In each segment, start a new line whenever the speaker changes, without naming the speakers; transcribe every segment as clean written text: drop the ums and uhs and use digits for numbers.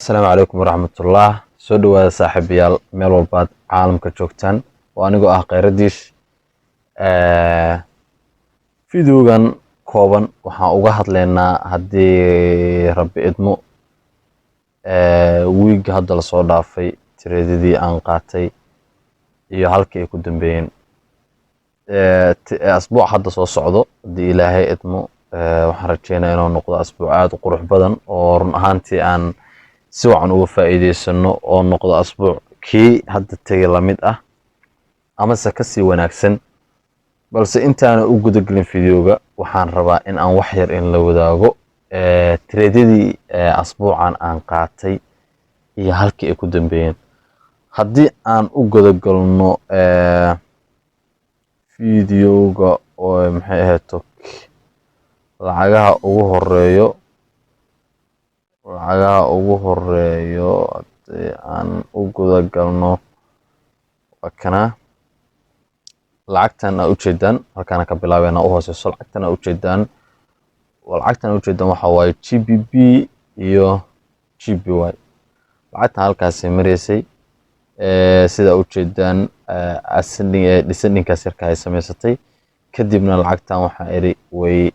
السلام عليكم ورحمة الله. soo dhawaada saaxiibayaal meel walbaad caalamka joogtaan oo anigoo ah Khayraddiis. Fideogan kooban waxaan uga hadlaynaa haddii Rabbi idmo wiiga hadda la soo dhaafay tiradii aan qaatay iyo halkii ay ku dambeeyeen. Asbuuc hadda soo socdo haddii Ilaahay idmo waxaan rajeynayaa inuu noqdo asbuuc aad u qurux badan oo run ahaantii aan si wacan uga faa'iideysano oo noqdo asbuuc kii hadda tagay la mid ah amase ka sii wanaagsan. balse intaana u gudagelin fideoga waxaan rabaa in aan wax yar in la wadaago tiradii asbuucan aan qaatay iyo halkii ay ku dambeeyeen. haddii aan u gudagalno fideoga oo maxay ahayd lacagaha ugu horeeyo haddii aan u gudagalno wakana lacagtan aad ujeedaan halkaan ka bilaabeena u hooseyso lacagtan aad ujeedaan waxa waaye GBP iyo GPY. lacagtan halkaas mareysay sida ujeedaan descendingkaas yarka ay samaysatay kadibna lacagtan waxaa iri way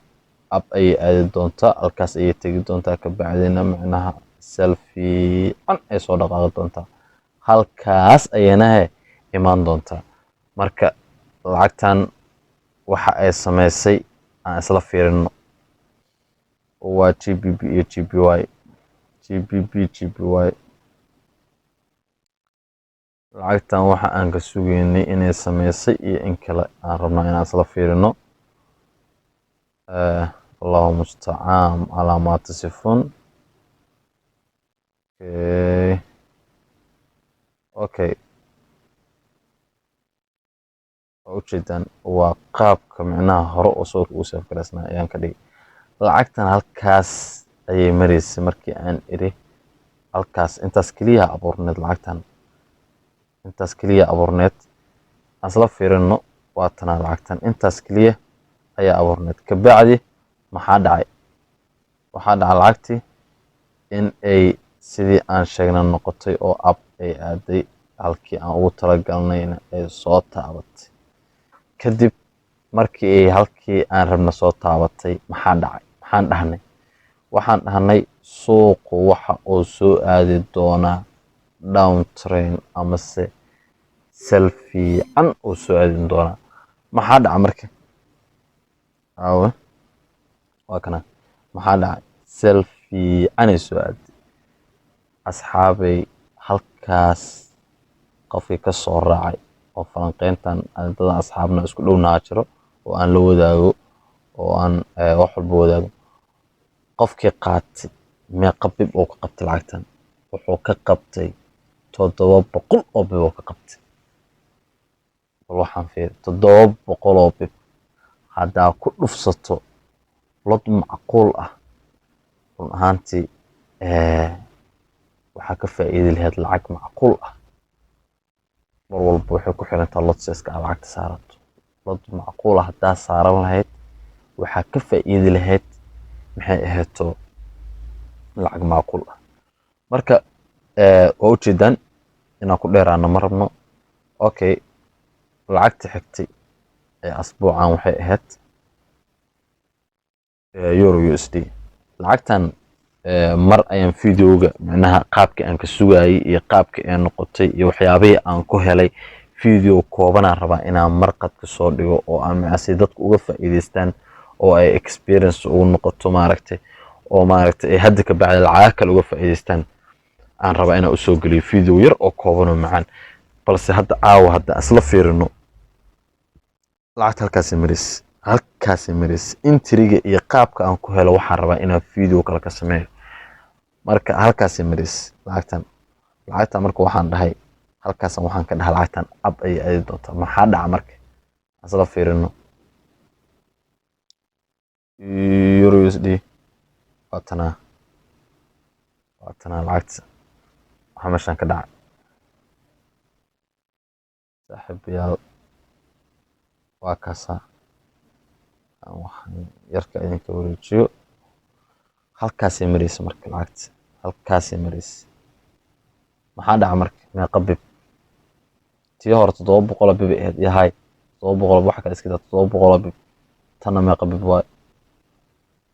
up ayay aadi doontaa halkaas ayay tegi doontaa ka bacdina macnaha selfie an ay soo dhaqaaqi doontaa halkaas ayayna imaan doontaa. marka lacagtan waxa ay samaysay aan isla fiirino waa GBP iyo GPY. lacagtan waxa aan ka sugeynay inay samaysay iyo in kale aan rabnaa inaan isla fiirino. Allahu musta'an ala ma tasifun. Okay. ujeedaan waa qaabka macnaha hore oo soo u saf garaysnaa ayaan ka dhigay. lacagtan halkaas ayay mareysay markii aan iri halkaas intaas kaliya abuurneed lacagtan intaas kaliya abuurneed aan isla fiirino waa tan lacagtan intaas kaliya ayaa abuurneed ka bacdi maxaa dhacay lacagtii in ay sidii aan sheegnay noqotay oo up ay aaday halkii aan ugu talagalnayna ay soo taabatay. kadib markii ay halkii aan rabna soo taabatay maxaan dhahnay suuqu waxa uu soo aadi doonaa down trend amase selfie an uu soo aadi doonaa. maxaa dhaca marka waa kana maxaa dhacay selfie anay soo aadi. asxaabay halkaas qofkii ka soo raacay oo falanqeyntan dad asxaabna isku dhowna jiro oo aan la wadaago oo aan wax walba wadaago. qofkii qaatay meeqa bib oo ka qabtay lacagtan wuxuu ka qabtay 700 oo bib oo ka qabtay. waxaan fiir 700 oo bib haddaa ku dhufsato lod macquul ah run ahaantii waxaa ka faa'iidi lahayd lacag macquul ah. mar walba waxay ku xirantaa lodseska aad lacagta saarato. lod macquul ah haddaa saaran lahayd waxaa ka faa'iidi lahayd maxay ahayto lacag macquul ah. marka waa ujeedaan inaan ku dheeraano ma rabno. okay lacagta xigtay asbuucan waxay ahayd euro USD. lacagtan mar ayaan fideoga macnaha qaabkii aan ka sugayay iyo qaabkii ay noqotay iyo waxyaabihii aan ku helay video koobanaan rabaa inaan marqad ka soo dhigo oo aan macnaha dadku uga faa'iideystaan oo ay experience ugu noqoto maaragtay ay hadda ka bacdi lacag kale uga faa'iideystaan aan rabaa inaan u soo geliyo video yar oo kooban oo macaan. balse hadda hadda isla fiirino lacagta halkaas maris intriga iyo qaabka aan ku helo waxaan rabaa inaan video kale ka sameeyo. marka halkaas maris lacagtan marka waxaan dhahay halkaas waxaan ka dhahay lacagtan ab ay aadi doontaa. maxaa dhaca marka isla fiirino euro USD waatana lacagta waxa meeshan ka dhacay saaxiibayaal waa kaasa waxaan yarka idinka wareejiyo halkaas mareysay marka lacagta halkaas mareysay maxaa dhaca marka meeqa bib tii hore 700 bib ahayd yahay 700 waxa kale iska daa 700 bib tanna meeqa bib waa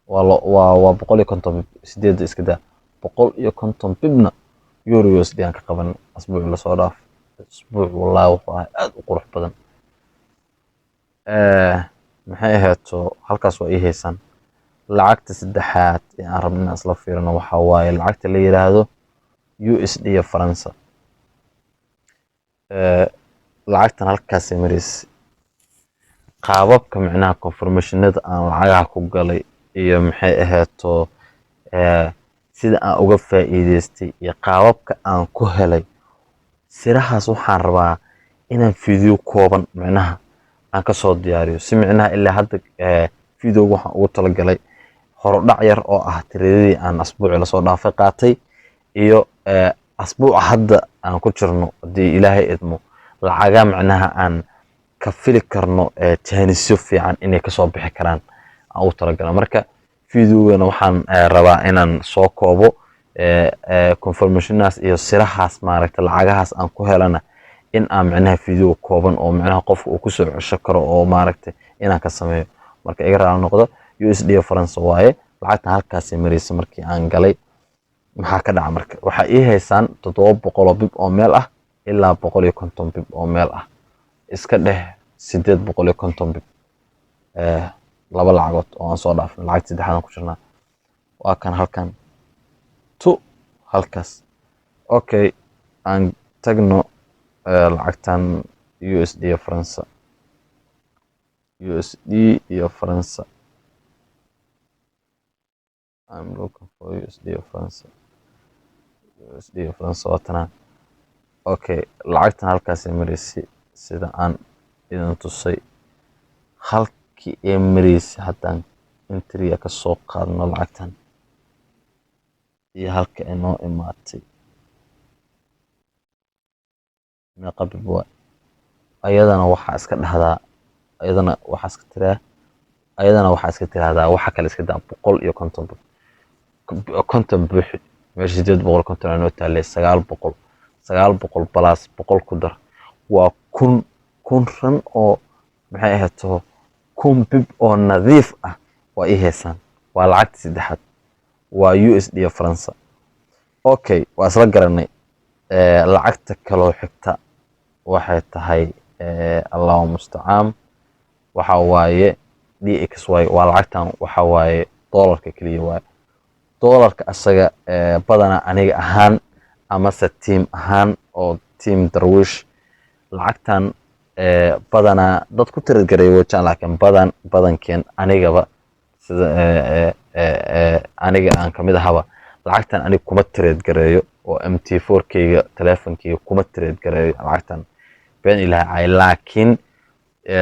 150 bib sideed iska daa 150 bibna euro USD aan ka qaban asbuuc la soo dhaaf asbuuc wallahi wuxuu aad u qurux badan maxay ahaato halkaas waa ii haysan lacagta saddexaad ee aan rabno inaan isla fiirino waxa waaye lacagta la yiraahdo USD ee Faransa lacagtan halkaas maris qaababka macnaha confirmationada aan lacagaha ku galay iyo maxay ahaato sida aan uga faa'iideystay iyo qaababka aan ku helay sirahaas waxaan rabaa inaan video kooban macnaha aan ka soo diyaariyo si macnaha ilaa hadda video waxaan ugu talagalay horodhac yar oo ah tiradii aan asbuuc la soo dhaafay qaatay iyo asbuuc hadda aan ku jirno hadii ilaahay idmo lacaga macnaha aan ka fili karno jaanisyo fiican inay ka soo bixi karaan aan u talagalay marka videogana waxaan rabaa inaan soo koobo confirmationaas iyo sirahaas maaragtay lacagahaas aan ku helana in aan macnaha video kooban oo macnaha qofka uu ku soo cesho karo oo maaragtay inaan ka sameeyo marka iga raali noqdo USD France waaye lacagta halkaas maraysa markii aan galay maxaa ka dhaca marka waxa ii haysan 700 bib oo meel ah ilaa 150 bib oo meel ah iska dheh 850 bib laba lacagood oo aan soo dhaafin lacag saddexdan ku jirnaa waa kan halkan to halkaas okay aan tagno lacagtan USD France USD iyo France I'm looking for USD France USD France watana okay lacagtan halkaas maraysi sida aan idin tusay halkii ee maraysi haddaan entry ka soo qaadno lacagtan iyo halka ay noo imaatay meeqa bib ayadana waxaa iska dhahdaa ayadana waxaa iska tiraahdaa waxa kale iska daa 150 bib konton buuxi meesha 850 aan taalay 900 plus 100 ku dar waa kun ran oo maxay ahaato kun bib oo nadiif ah waa ii heesan waa lacagta saddexaad waa USD France okay waa isla garanay lacagta kale xigta waxay tahay Allahu musta'an waxa waaye DXY waa lacagtan waxa waaye dollarka kaliya waaye dollarka asaga badana aniga ahaan ama se team ahaan oo team Darwish lacagtan badana dad ku tirad gareeyo wajaan laakiin badankeen anigaba sida aniga aan kamid ahaba lacagtan aniga kuma tirad gareeyo oo MT4kayga teleefankayga kuma tirad gareeyo lacagtan been ilaahay laakiin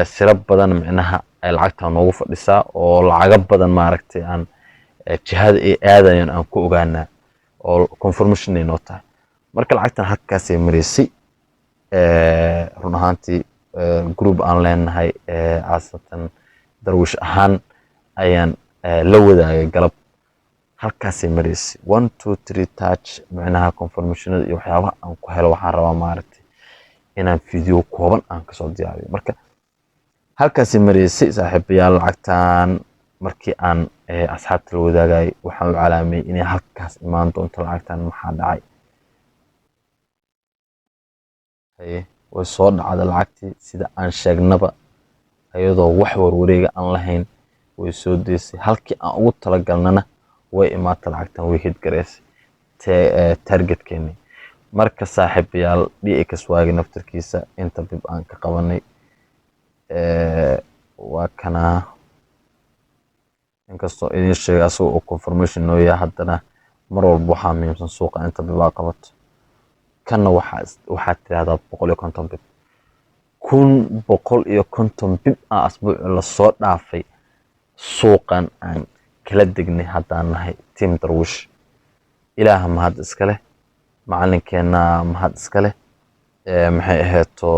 sira badan macnaha ay lacagtan noogu fadhisaa oo lacaga badan maaragtay aan jihada ay aadayaan aan ku ogaanaa oo confirmation ay noo tahay marka lacagtan halkaas ay mareysay run ahaantii group aan leenahay asatan Darwish ahaan ayaan la wadaagay galab halkaas ay mareysay 1 2 3 touch macnaha confirmationada iyo waxyaabaha aan ku helo waxaan rabaa maaragtay inaan video kooban aan ka soo diyaariyo marka halkaas ay mareysay saaxiibayaal lacagtan markii aan asxaabta la wadaagay waxaan u calaamay inay halkaas imaan doonto lacagtan maxaa dhacay way soo dhacday lacagtii sida aan sheegnaba ayadoo wax warwareega aan lahayn way soo deysay halkii aan ugu talagalnana way imaatay lacagtan way hit gareysay targetkeeni marka saaxiibayaal DXY naftarkiisa inta bib aan ka qabanay waa kana inkastoo idin sheegay asoo confirmation noo yahay haddana mar walba waxaa muhiimsan suuqa inta bib aa qabato kana waxaa tiraahdaa 150 bib 150 bib asbuuc la soo dhaafay suuqan aan kala degnay haddaan nahay team Darwish ilaaha mahad iska leh macalinkeena mahad iska leh maxay ahaato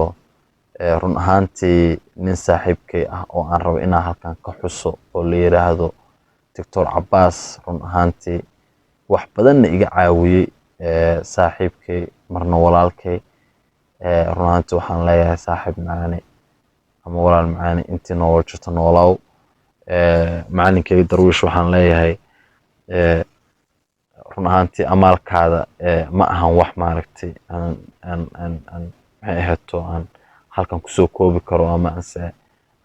run ahaantii nin saaxiibkay ah oo aan rabo inaan halkan ka xuso oo la yiraahdo Dr. Abbas run ahaantii wax badan iga caawiyay saaxiibkay marna walaalkay. run ahaantii waxaan leeyahay saaxiib macaane ama walaal macaane intii nool jirto noolow. macalinkayga darwiish waxaan leeyahay run ahaantii amaalkaada ma ahan wax maaragtay aan maxay ahaato aan halkan kusoo koobi karo ama anse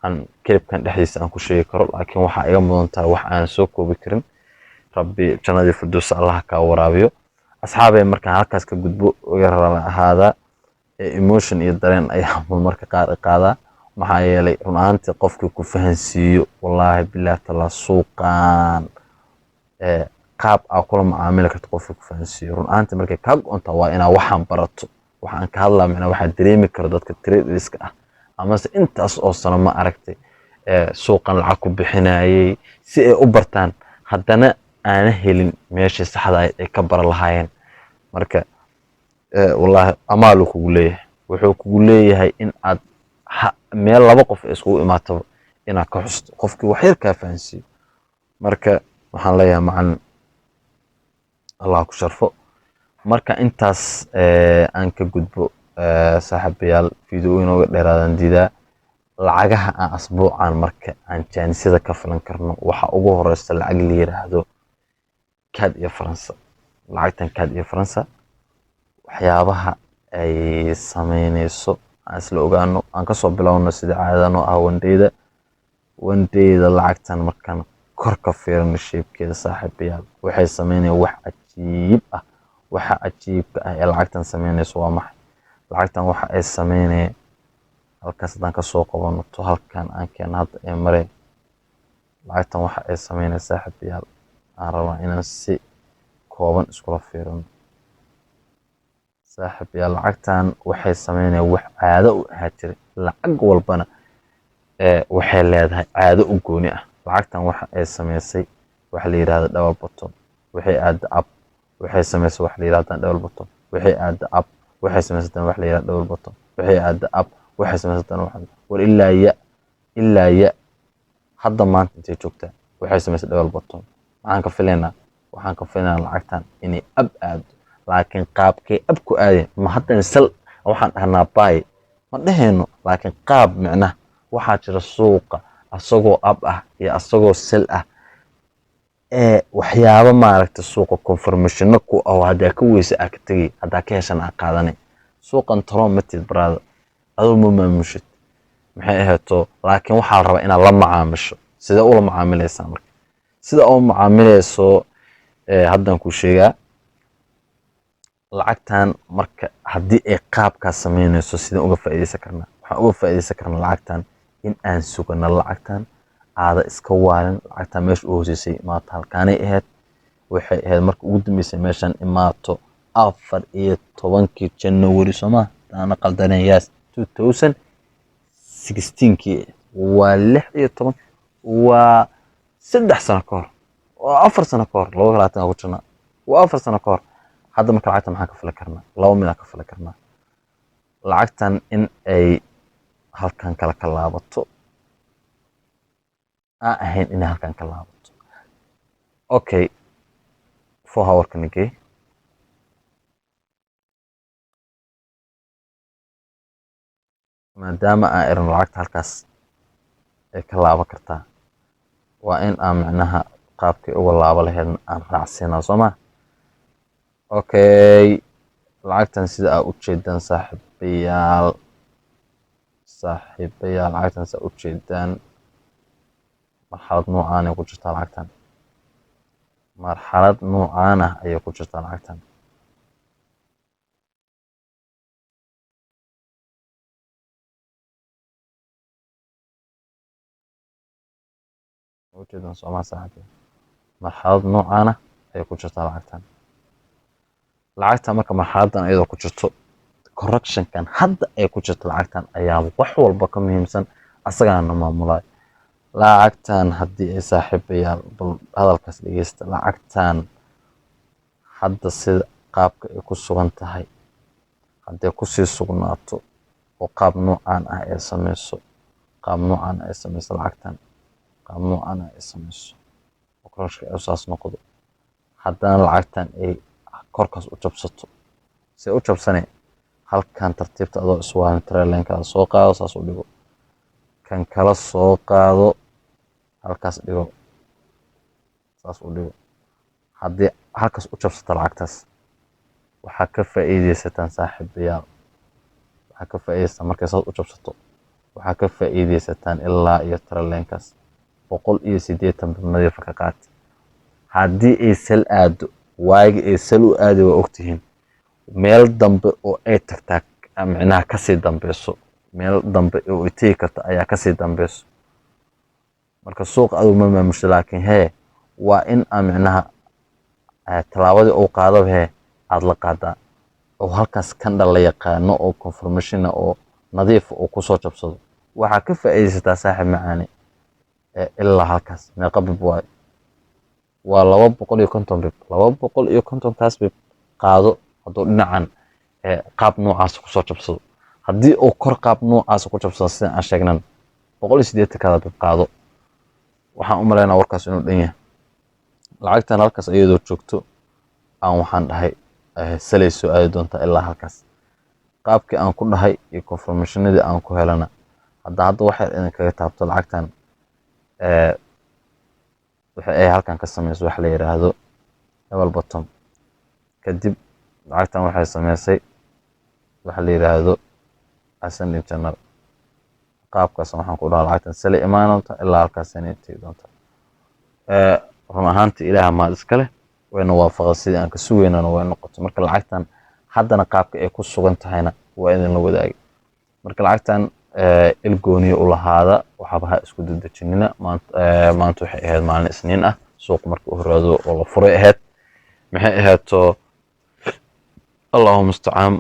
aan kelibkan dhexdiisa aan ku sheegi karo, laakiin waxaa iga mudan tahay wax aan soo koobi karin. rabbi jannadii firdaws allah kaa waraabiyo. asxaabay markaan halkaas ka gudbo yara ahaadaa emotion iyo dareen ayaa marka qaar qaadaa, maxaa yeelay run ahaantii qofkii ku fahansiiyo wallaahi bilaahi tallaa suuqaan qaab aa kula macaamili karto qofkii ku fahansiiyo. run ahaantii markay kaa go-ontaa waa inaa waxaan barato. waxaan ka hadlaa macnaa waxaa dareemi karo dadka traderska ah amase intaas oo sano ma aragtay suuqan lacag ku bixinayay si ay u bartaan, haddana aana helin meeshii saxda ahayd ay ka baran lahaayeen. marka wallaahi amaaluu kugu leeyahay, wuxuu kugu leeyahay in aad meel laba qof iskugu imaataba inaad ka xusto qofkii wax yar kaa fahansiiyo. marka waxaan leeyahay macalin allah ku sharfo. marka intaas aan ka gudbo saaxiibayaal video inooga dheeraadaan diidaa. lacagaha aan asbuucan marka aan jaanisada ka filan karno waxa ugu horeysa lacag la yiraahdo CAD iyo faransa. lacagtan CAD iyo faransa waxyaabaha ay sameynayso aan isla ogaano, aan kasoo bilowno sida caadano ah wandeyda lacagtan markaan kor ka fiirino shapekeeda saaxiibayaal waxay sameynayaan wax cajiib ah. waxa cajiibka ah ee lacagtan sameynayso waa maxay? lacagtan waxa ay sameynayaan halkaas haddaan kasoo qabano to halkan aan keeno hadda ee mareen. lacagtan waxa ay sameynayaan saaxiibayaal aan rabaa inaan si kooban iskula fiirino. saaxiibayaal lacagtan waxay sameynayaan wax caado u ahaa jiray, lacag walbana waxay leedahay caado u gooni ah. lacagtan waxa ay sameysay waxa la yiraahdo double bottom, waxay aada up, waxay sameysay wax la yiraahdo double bottom, waxay aada up, waxay sameysay wax la yiraahdo double bottom, waxay aada up, waxay sameysay wax war ilaa ya hadda maanta intay joogtaa waxay sameysay double bottom. waxaan ka filaynaa lacagtan inay ab aado, laakiin qaabkay ab ku aadeen ma haddan sal waxaan dhahnaa buy ma dhahayno, laakiin qaab micnaha waxaa jira suuqa asagoo ab ah iyo asagoo sal ah waxyaabo maaragtay suuqa confirmationna ku ah haddaa ka weysa aa ka tegay, haddaa ka heshan aa qaadanay. suuqan taloon matid brother, adoo ma maamushid maxay ahaato, laakiin waxaa la rabaa inaad la macaamisho. sidee ula macaamilaysaa marka? sida oo macaamilayso haddaan kuu sheegaa. lacagtan marka haddii ay qaabkaas sameynayso sidaan uga faa'iidaysan karnaa? waxaan uga faa'iidaysan karnaa lacagtan in aan sugano lacagtan aada iska waalin. lacagtan meesha u hooseysay imaato halkaanay ahayd, waxay ahayd marka ugu dambeysay meeshan imaato 14 January sooma taana qaldanayas 2016 waa 16 waa 3 sano ka hor, waa 4 sano ka hor 2020 ku jirna, waa 4 sano ka hor. hadda marka lacagtan maxaan ka filan karnaa? laba mid aan ka filan karnaa. lacagtan in ay halkan kala ka laabato aan ahayn inay halkan ka laabato. okay 4 hour ka nigay maadaama aan erin lacagta halkaas ay ka laaban kartaa, waa in aan micnaha qaabkii uga laaba lahayd aan raacsiinaa sooma. okay lacagtan sida aa ujeedaan saaxiibayaal lacagtan sida ujeedaan marxalad noocaan ay ku jirtaa lacagtan, marxalad noocaan ah ayay ku jirtaa lacagtan. ujeedaan sooma saaxiibayaal marxalad noocaan ah ayay ku jirtaa lacagtan. lacagta marka marxaladan iyadoo ku jirto correctionkan hadda ay ku jirto lacagtan ayaa wax walba ka muhiimsan asagaana maamulay. lacagtan haddii ay saaxiibayaal bal hadalkaas dhegeysta, lacagtan hadda sida qaabka ay ku sugan tahay hadday kusii sugnaato oo qaab noocaan ah ay sameyso lacagtan qaab noocaan ah ay sameyso oo correctionka ay saas noqdo, haddana lacagtan ay korkaas u jabsato si u jabsanay halkan tartiibta adoo iswaan trailenka soo qaado saas u dhigo kan kala soo qaado halkaas dhigo saas u dhigo haddii halkaas u jabsato lacagtaas waxaa ka faa'iidaysataan saaxiibayaal waxaa ka faa'iidaysataan markay saas u jabsato waxaa ka faa'iidaysataan ilaa iyo trailenkaas 180 nadiif ka qaat haddii ay sal aado waagi ay sal u aadi waa ogtihiin meel dambe oo ay tagtaa micnaha kasii dambeyso meel dambe oo ay tegi karta ayaa kasii dambeyso marka suuqa adigu ma maamusho laakiin hee waa in aan micnaha talaabadii uu qaado hee aad la qaadaa oo halkaas kandha la yaqaano oo confirmation oo nadiif oo kusoo jabsado waxaa ka faa'iidaysataa saaxiib macaani ilaa halkaas meeqa bib waayo waa 250 bib 250 kaas bib qaado hadduu dhinacan qaab noocaas kusoo jabsado haddii uu kor qaab noocaas ku jabsado sida aan sheegnan 180 kada bib qaado waxaan u maleynaa warkaas inuu dhan yahay lacagtan halkaas iyadoo joogto aan waxaan dhahay salay soo aadi doonta ilaa halkaas qaabkii aan ku dhahay iyo confirmationadii aan ku helana hadda waxay idin kaga taabto lacagtan waxay ay halkan ka sameeyso wax la yiraahdo double bottom kadib lacagtan waxay sameysay wax la yiraahdo ascending channel qaabkaas waxaan ku dhahay lacagtan salay imaanaysa ilaa halkaas inay tagi doonto run ahaantii ilaaha maad iska leh wayna waafaqay sidii aan ka sugeynana way noqoto marka lacagtan haddana qaabka ay ku sugan tahayna waa idin la wadaagay marka lacagtan ilgooniyo u lahaada waxba ha isku dadajinina maanta waxay ahayd maalin isniin ah suuq markii u horaado oo la furay ahayd maxay ahaato allahumma musta'an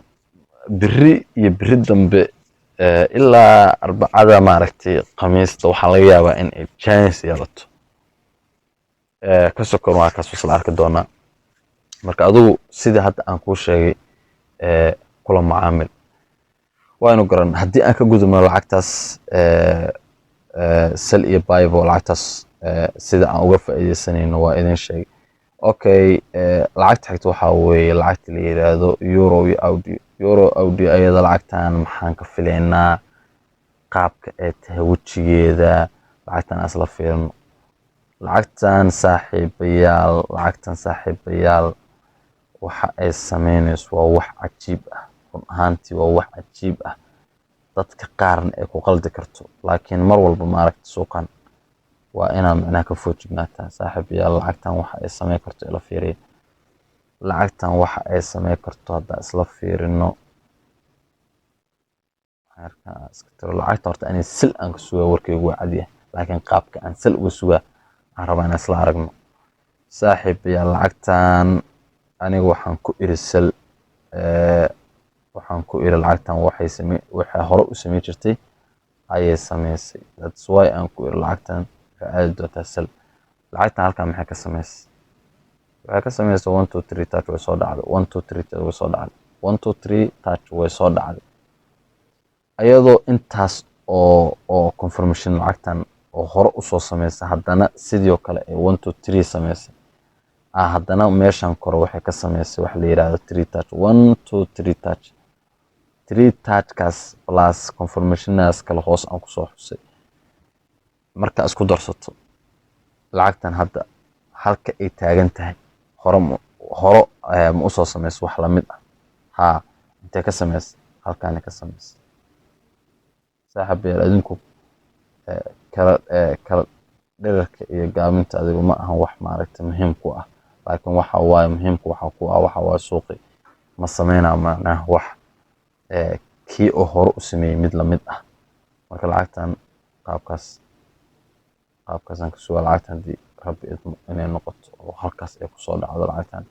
biri iyo biri dambe ilaa arbacada maaragtay khamiista waxaa laga yaabaa in ay chance yeelato ka sokor waa kaas la arki doonaa marka adigu sida hadda aan kuu sheegay kula macaamil waanu garan haddii aan ka gudubno lacagtaas sal iyo bible lacagtaas sida aan uga faa'iideysanayno waa idin sheegay okay lacagta xigta waxaa weeye lacagta la yiraahdo euro audio ayada lacagtan maxaan ka filaynaa qaabka ay tahay wejigeeda lacagtan asla fiirno lacagtan saaxiibayaal waxa ay sameynayso waa wax cajiib ah run ahaantii waa wax cajiib ah dadka qaarna ay ku qaldi karto laakiin mar walba maaragta suuqan waa inaad micnaha ka foojignaataa saaxiibayaal lacagtan waxa ay sameyn karto ila fiiriyo lacagtan waxa ay sameyn karto hadda isla fiirino lacagtan horta ani sil aan ka sugaa warkaygu waa cadiya laakiin qaabka aan sil uga sugaa aan rabaa inaan isla aragno saaxiibayaal lacagtan aniga waxaan ku iri sal waxaan ku iri lacagtan waxay hore u sameyn jirtay ayay sameysay that's why aan ku iri lacagtan waxay aadi doontaa sal lacagtan halkan maxay ka sameysay waxay ka sameysay 1 2 3 touch way soo dhacday 1 2 3 touch way soo dhacday 1 2 3 touch way soo dhacday ayadoo intaas oo confirmation lacagtan oo hore u soo sameysay haddana sidoo kale ay 1 2 3 sameysay haddana meeshan kore waxay ka sameysay wax la yiraahdo 3 touch 1 2 3 touch 3 touch kaas plus confirmationaas kala hoos aan ku soo xusay marka isku darsato lacagtan hadda halka ay taagan tahay hore ma u soo sameysay wax la mid ah intee ka sameysay halkaan ka sameysay saaxiibayaal adinku kala dhererka iyo gaabinta adigu ma ahan wax maaragtay muhiim ku ah laakiin waxa waaye muhiimku waxa ku ah waxa waa suuqi ma sameynaa macnaha wax kii oo hore u sameeyay mid la mid ah marka lacagtan qaabkaas aan ka sugaa lacagtan haddii rabbi idmo inay noqoto oo halkaas ay kusoo dhacdo lacagtan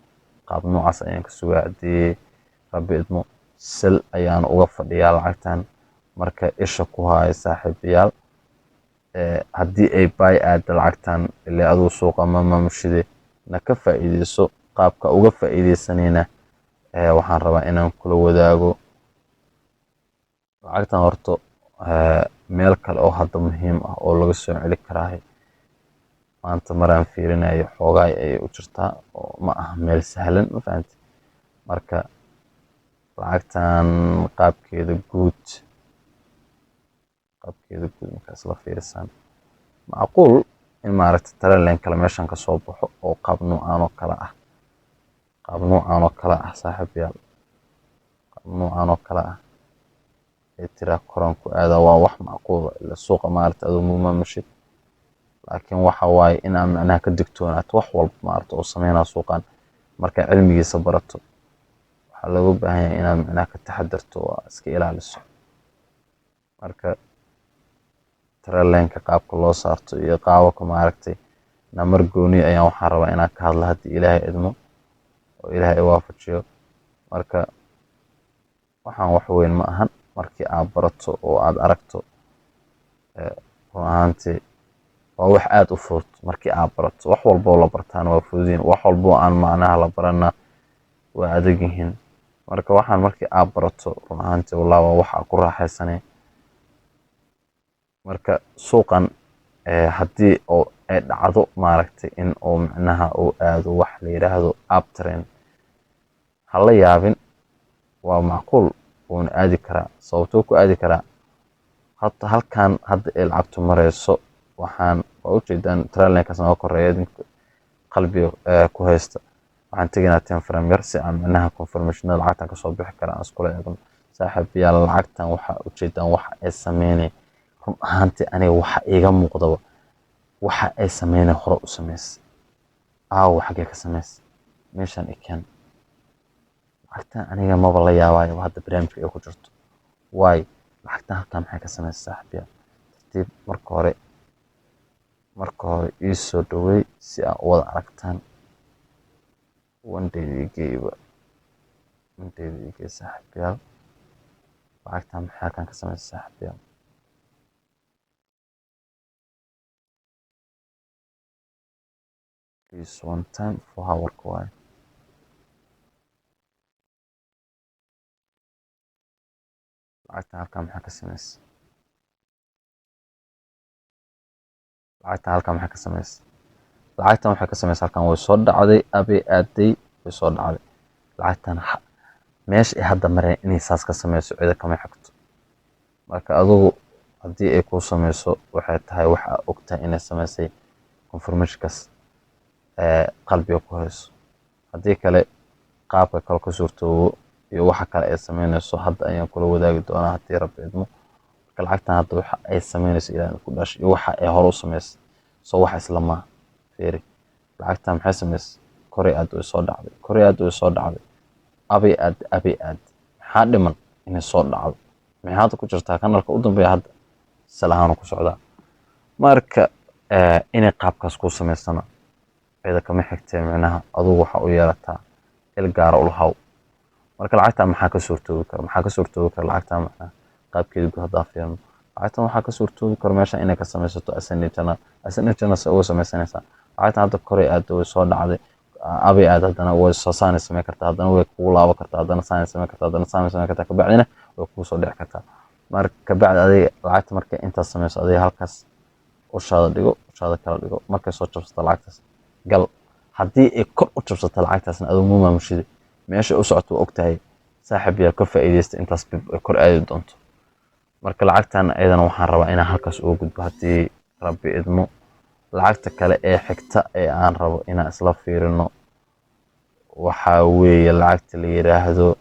qaab noocaas ayaan ka sugaa haddii rabbi idmo sal ayaan uga fadhiyaa lacagtan marka isha ku haya saaxiibayaal haddii ay buy aada lacagtan ilaa adigu suuqa ma maamushide na ka faa'iideyso qaabka uga faa'iideysanayna waxaan rabaa inaan kula wadaago lacagtan horto meel kale oo hadda muhiim ah oo laga soo celi karaa maanta maraan fiirinayo xoogaa ayay u jirtaa oo ma aha meel sahlan ma fahanti marka lacagtan qaabkeeda guud markaa isla fiirisaan macquul in maaragta trailen kale meeshan kasoo baxo oo qaab noocan oo kale ah saaxiibayaal, qaab noocan oo kale ah ee tiraa koran ku aada waa wax macquula ila suuqa maaragta adoo mumaamushid, laakiin waxa waaye inaa macnaha ka digtoonaato wax walba maaragta oo sameynaa suuqan markaa cilmigiisa barato waxaa looga baahan yahay inaad macnaha ka taxadarto oo iska ilaaliso. Marka trailenka qaabka loo saarto iyo qaababka maaragtay namar gooni ayaan waxaan rabaa inaan ka hadlo haddii ilaahay idmo oo ilaahay i waafajiyo. Marka waxaan wax weyn ma ahan markii aad barato oo aad aragto run ahaantii waa wax aad u fudud markii aad barato. Wax walboo la bartaana waa fududiin, wax walboo aan macnaha la barana waa adag yihiin. Marka waxaan markii aad barato run ahaantii wallah waa wax aad ku raaxaysanay. Marka suuqan haddii oo ay dhacdo maaragtay in oo macnaha uu aado wax la yiraahdo uptrend, ha la yaabin, waa macquul wuuna aadi karaa. Sababtoo ku aadi karaa hata halkan hadda ay lacagtu marayso waxaan waa ujeedaan trailenkaas nooga koreeya idinka qalbiga ku haysta. Waxaan tegaynaa time frame yar si aan macnaha confirmationada lacagtan kasoo bixi kara aan iskula eegno. Saaxiibayaal lacagtan waxaa ujeedaan waxa ay sameynay run ahaantii aniga waxa iiga muuqdaba waxa ay sameynay hore u samaysay xagee ka samaysay meeshan i keen lacagtan aniga maba la yaabayo hadda barnaamijka ay ku jirto. Waayo lacagtan halkan maxay ka samaysay saaxiibayaal? Tartiib marka hore ii soo dhaweey si aad u wada aragtaan. Wandayda igey saaxiibayaal, lacagtan maxay halkan ka samaysay saaxiibayaal? Please one time for hourka waaye. Lacagtan halkan maxay ka samaysay? Lacagtan halkan maxay ka samaysay? Lacagtan waxay ka samaysay halkan way soo dhacday abay aaday way soo dhacday. Lacagtan meesha ay hadda mareen inay saas ka samayso cida kama xigto. Marka adigu haddii ay kuu samayso waxay tahay wax aad ogtahay inay samaysay confirmationkaas qalbiga ku hayso. Haddii kale qaabka kale ku suurtoobo iyo waxa kale ay sameynayso hadda ayaan kula wadaagi doonaa haddii Rabbi idmo. Marka lacagtan hadda waxa ay sameynayso ilaahay ku dhashay iyo waxa ay hore u samaysay soo wax isla ma fiiri. Lacagtan maxay samaysay? Koray aad way soo dhacday. Abay aad maxaa dhiman inay soo dhacdo? Maxay hadda ku jirtaa kanalka u dambeeya hadda salahaan ku socdaa. Marka inay qaabkaas ku samaysana cida kama xigtay macnaha adigu waxa u yeelataa il gaar u lahaw. Marka lacagtan maxaa ka suurtoobi kara lacagtan macnaha qaabkeedu guud hadaa fiirno. Lacagtan waxaa ka suurtoobi kara meeshan inay ka samaysato ascending se uga samaysanaysaa. Lacagtan hadda koray aad way soo dhacday abay aad haddana way soo saanay samayn kartaa, haddana way kugu laaban kartaa, haddana saanay samayn kartaa, haddana saanay samayn kartaa, kabacdina way kugu soo dhici kartaa. Marka kabacdi adiga lacagta markay intaas samayso adiga halkaas ushaada kala dhigo markay soo jabsato lacagtaas gal. Haddii ay kor u jabsato lacagtaasna adoo mumaamushida meesha u socoto waa ogtahay saaxiibayaal ka faa'iidaysta intaas bib ay kor aadi doonto. Marka lacagtan ayadana waxaan rabaa inaan halkaas uga gudbo haddii Rabbi idmo. Lacagta kale ee xigta ee aan rabo inaan isla fiirino waxaa weeye lacagta la yiraahdo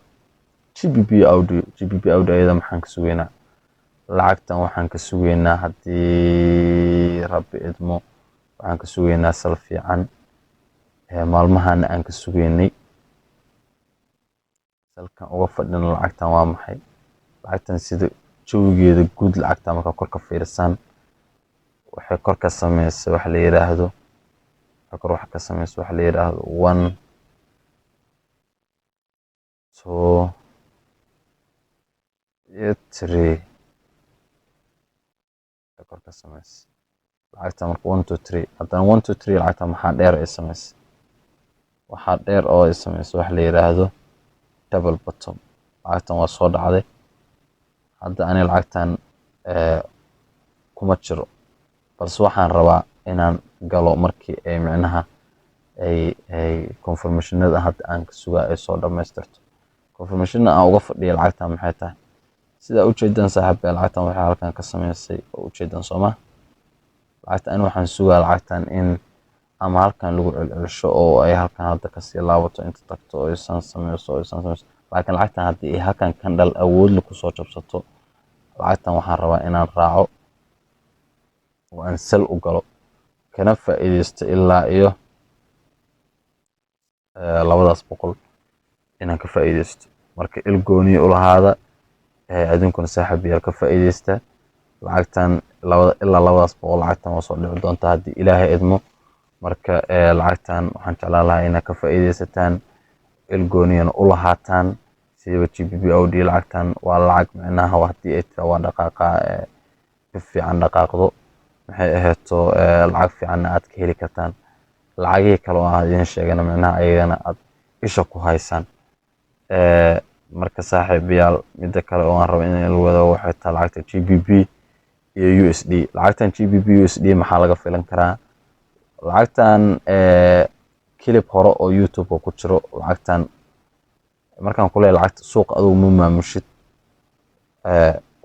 GBP audio ayada maxaan ka sugaynaa? Lacagtan waxaan ka sugaynaa haddii Rabbi idmo waxaan ka sugaynaa sal fiican maalmahana aan ka sugaynay salkan uga fadhino. Lacagtan waa maxay? Lacagtan sida jawigeeda guud lacagtan markaa kor ka fiirsan waxay kor ka samaysay wax la yiraahdo one two three kor ka samaysay lacagtan marka 1 2 3 haddana 1 2 3 lacagtan maxaa dheer ay samaysay? Waxaa dheer oo ay samaysay wax la yiraahdo double bottom. Lacagtan waa soo dhacday hadda ani lacagtan kuma jiro balse waxaan rabaa inaan galo markii ay macnaha ay confirmationada hadda aan ka sugaa ay soo dhamaystirto. confirmation aan uga fadhiyo lacagtan maxay tahay sida u jeedaan saaxiibka lacagtan waxay halkan ka sameysay oo u jeedaan Soomaa lacagtan waxaan sugaa lacagtan in ama halkan lagu celcelisho oo ay halkan hadda ka sii laabato inta tagto oo aysan sameyso laakiin lacagtan haddii ay halkan kan dhal awood la ku soo jabsato lacagtan waxaan rabaa inaan raaco oo aan sal u galo kana faa'iideysto ilaa iyo 200 inaan ka faa'iideysto marka il gooni u lahaada adinkuna saaxiib yar ka faa'iideysta lacagtan ilaa 200 lacagtan waa soo dhici doonta haddii Ilaahay idmo marka lacagtan waxaan jeclaan lahaa inaad ka faa'iideysataan il gooniyana u lahaataan sida GBP lacagtan waa lacag macnaha haddii ay tahay waa dhaqaaqa fiican dhaqaaqdo maxay ahaato lacag fiican aad ka heli kartaan lacagii kale oo aan idin sheegana macnaha ayagana aad isha ku haysaan marka saaxiibayaal midda kale oo aan rabo in la wado waxay tahay lacagta GBP iyo USD lacagtan GBP USD maxaa laga filan karaa lacagtan clip hore oo YouTube ku jiro lacagtan markaan ku leeyahay lacagta suuq adigu ma maamushid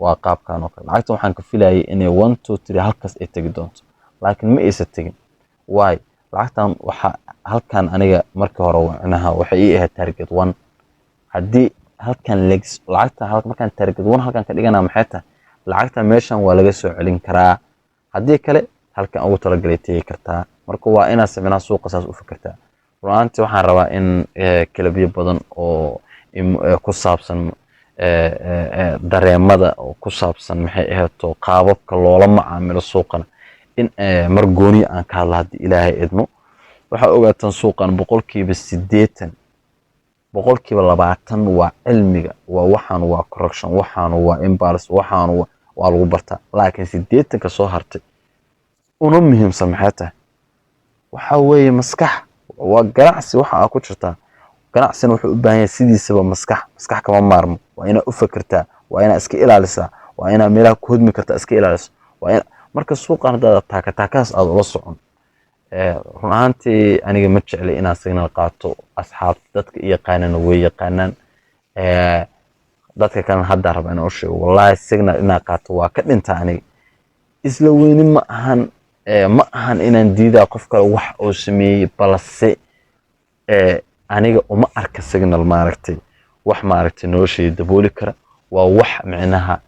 waa qaabkan oo kale lacagtan waxaan ka filayay inay 1 2 3 halkaas ay tagi doonto laakiin ma aysan tagin why lacagtan waxa halkan aniga markii hore macnaha waxay ii ahayd target 1 haddii halkan legs lacagta halkan markaan target 1 halkan ka dhigana maxay tahay lacagta meeshan waa laga soo celin karaa haddii kale halkan ugu talagalay tagi kartaa marka waa inaad sameynaa suuqa saas u fikirtaa runtii waxaan rabaa in kalabiyo badan oo ku saabsan dareemada oo ku saabsan maxay ahaato qaababka loola macaamilo suuqana in mar gooni aan ka hadla haddii Ilaahay idmo waxa ogaataan suuqan 80% 20% waa cilmiga waa waxaan waa correction waxaan waa imbalance waxaan waa lagu bartaa laakiin 80 ka soo hartay una muhiimsan maxay tahay waxa weeye maskax waa ganacsi waxa ku jirta ganacsigan wuxuu u baahan yahay sidiisaba maskax kama maarmo waa inaad u fikirtaa waa inaad iska ilaalisaa waa inaad meelaha ku hodmi kartaa iska ilaaliso waa in marka suuqan hadda taakaas aad ula socon run ahaantii aniga ma jecli inaan signal qaato asxaabta dadka yaqaanana way yaqaanaan dadka kan hadda raba inaan u sheego wallahi signal inaan qaato waa ka dhinta aniga isla weyni ma ahan inaan diidaa qof kale wax oo sameeyay balse aniga uma arka signal maaragtay wax maaragtay noloshayda dabooli kara waa wax macnaha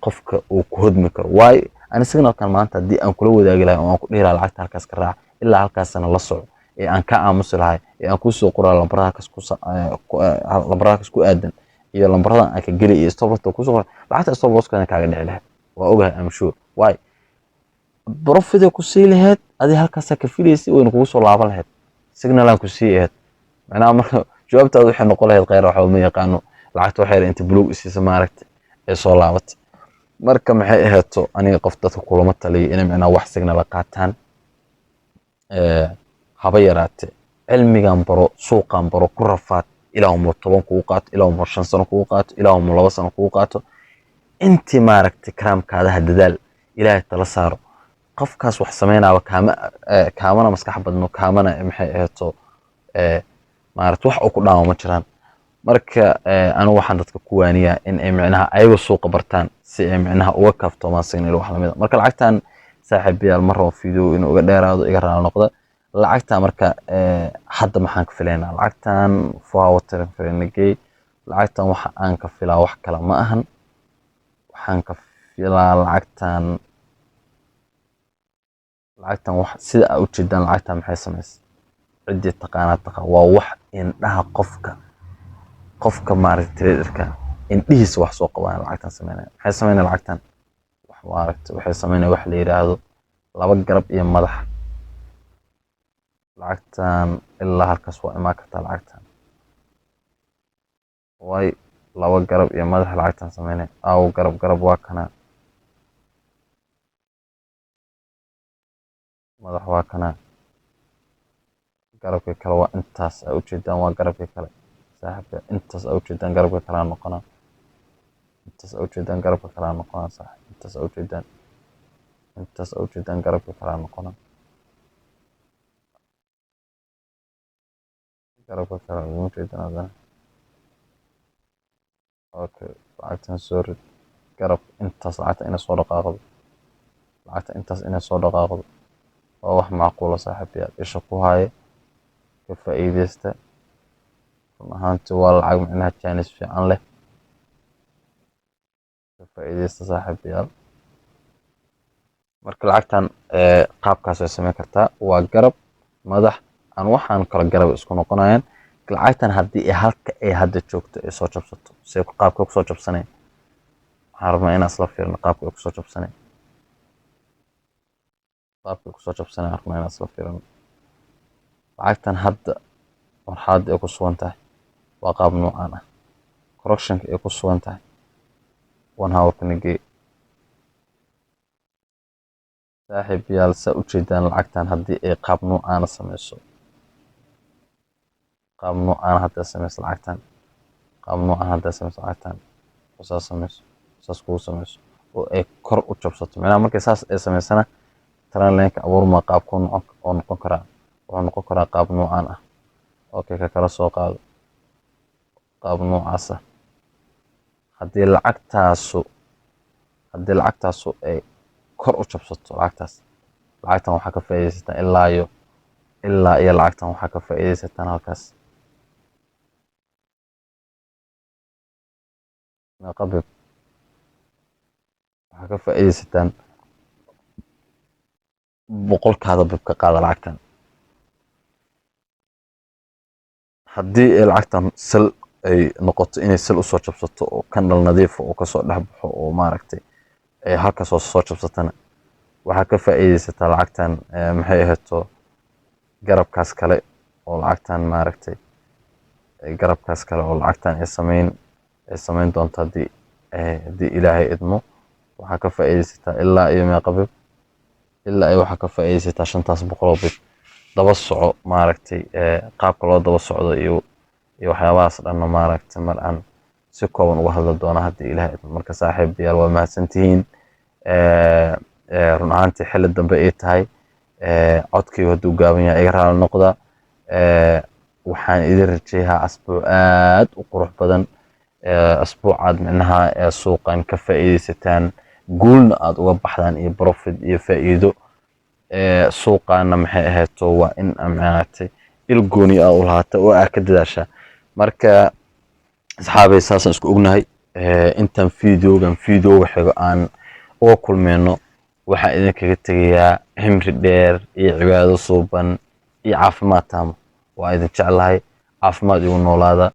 qofka uu ku hodmi karo waay ani signalkan maanta haddii aan kula wadaagi lahay oo aan ku dhihi lahaa lacagta halkaas ka raac ilaa halkaasna la soco aan ka aamusi lahay aan ku soo qoraa lambaradaas ku aadan iyo lambaradan aan ka geli iyo stop loss ku soo qoraa lacagta stop loss kana kaaga dhici lahayd waa ogahay am sure waay profit ku sii lahayd adi halkaas ka filaysi oo kugu soo laaban lahayd signal aan ku sii ahayd macnaha marka jawaabtaadu waxay noqon lahayd khayr waxa ma yaqaano lacagta waxay inta blue isiisa maaragtay ee soo laabatay marka maxay ahaato aniga qof dadka kulama taliyay inay macnaha wax signal qaataan haba yaraatee cilmigan baro suuqan baro ku rafaad ilaa uu 10 kugu qaato ilaa uu 5 sano kugu qaato ilaa uu 2 sano kugu qaato intii maaragtay karaamkaada dadaal ilaahay tala saaro qofkaas wax sameynaa kaamana maskax badno kaamana maxay ahaato maaragtay wax uu ku dhaamo ma jiraan marka anu waxaan dadka ku waaniyaa in ay macnaha ayaga suuqa bartaan si ay macnaha uga kaftoomaan signal wax lamid marka lacagtan saaxiibayaal mar oo video inuu uga dheeraado iga raali noqda lacagta marka hadda maxaan ka filaynaa lacagtan water frenagay lacagtan waxa aan ka filaa wax kale ma ahan waxaan ka filaa lacagtan wax sida ay u jeedaan lacagtan maxay sameysay cidii taqaana waa wax indhaha qofka maaragtay traderka indhihiisa wax soo qabaan lacagtan sameynaya maxay sameynaya lacagtan wax maaragtay waxay sameynaya wax la yiraahdo laba garab iyo madax lacagtan ilaa halkaas waa imaan kartaa lacagtan way laba garab iyo madax lacagtan sameynaya aw garab waa kana madax waa kana garabka kale waa intaas ay u jeedaan waa garabka kale saaxiibka intaas ay u jeedaan garabka kale noqona intaas ay u jeedaan garabka kale noqona saaxiib intaas ay u jeedaan garabka kale noqona garabka kale ugu jeedaan okay lacagtan soo rid garab intaas lacagta inay soo dhaqaaqdo lacagta intaas inay soo dhaqaaqdo waa wax macquula saaxiibayaal isha ku haaye ka faa'iideysta run ahaantii waa lacag micnaha jaanis fiican leh ka faa'iideysta saaxiibayaal marka lacagtan qaabkaas way samayn kartaa waa garab madax aan waxaan kala garab isku noqonayaan lacagtan haddii ay halka ay hadda joogto ay soo jabsato see qaabka ku soo jabsanay waxaan rabnaa inaan isla fiirino qaabka ay ku soo jabsanay qaabka ay ku soo jabsanay waxaan rabnaa inaan isla fiirino lacagtan hadda marxaladda ay ku sugan tahay waa qaab noocaan ah correctionka ay ku sugan tahay 1 hour kanagee saaxiibayaal saa u jeedaan lacagtan haddii ay qaab noocaana samayso qaab noocaana hadday samayso lacagtan qaab noocan hadday samayso lacagtan oo saas samayso saas kugu samayso oo ay kor u jabsato macnaha markay saas ay samaysana trendlineka abuurma qaabku oo noqon karaa wuxuu noqon karaa qaab noocan ah okay ka kala soo qaado qaab noocaas ah haddii lacagtaasu ay kor u jabsato lacagtan waxaa ka faa'iideysataa ilaa iyo lacagtan waxaa ka faa'iideysataan halkaas qabib waxaa ka faa'iideysataan boqolkaada bib ka qaada lacagtan haddii ay lacagtan sal ay noqoto inay sal usoo jabsato oo kandhal nadiifa oo kasoo dhex baxo oo maaragtay halkaas oo soo jabsatana waxaa ka faa'iideysataa lacagtan maxay ahayto garabkaas kale oo lacagtan maaragtay garabkaas kale oo lacagtan ay samayn doonto haddii ilaahay idmo waxaa ka faa'iideysataa ilaa iyo meeqabib ilaa iyo waxaa ka faa'iideysataa 5 boqol oo bib daba soco maaragtay qaabka loo daba socdo iyo waxyaabahaas dhanna maaragtay mar aan si kooban uga hadli doona haddii ilaahay idmo marka saaxiibayaal waa mahadsantihiin run ahaantii xilli dambe ay tahay codkaygu hadduu gaaban yahay iga raali noqda waxaan idin rajeeyaa asbuuc aad u qurux badan asbuucaad micnaha suuqan ka faa'iideysataan guulna aad uga baxdaan iyo profit iyo faa'iido suuqaana maxay ahayto waa in maaragtay il gooni ah u lahaata oo aad ka dadaashaa marka asxaabay saasaan isku ognahay intaan videoga xigo aan uga kulmeyno waxaan idinkaga tegayaa cimri dheer iyo cibaado suuban iyo caafimaad taamo waa idin jeclahay caafimaad igu noolaada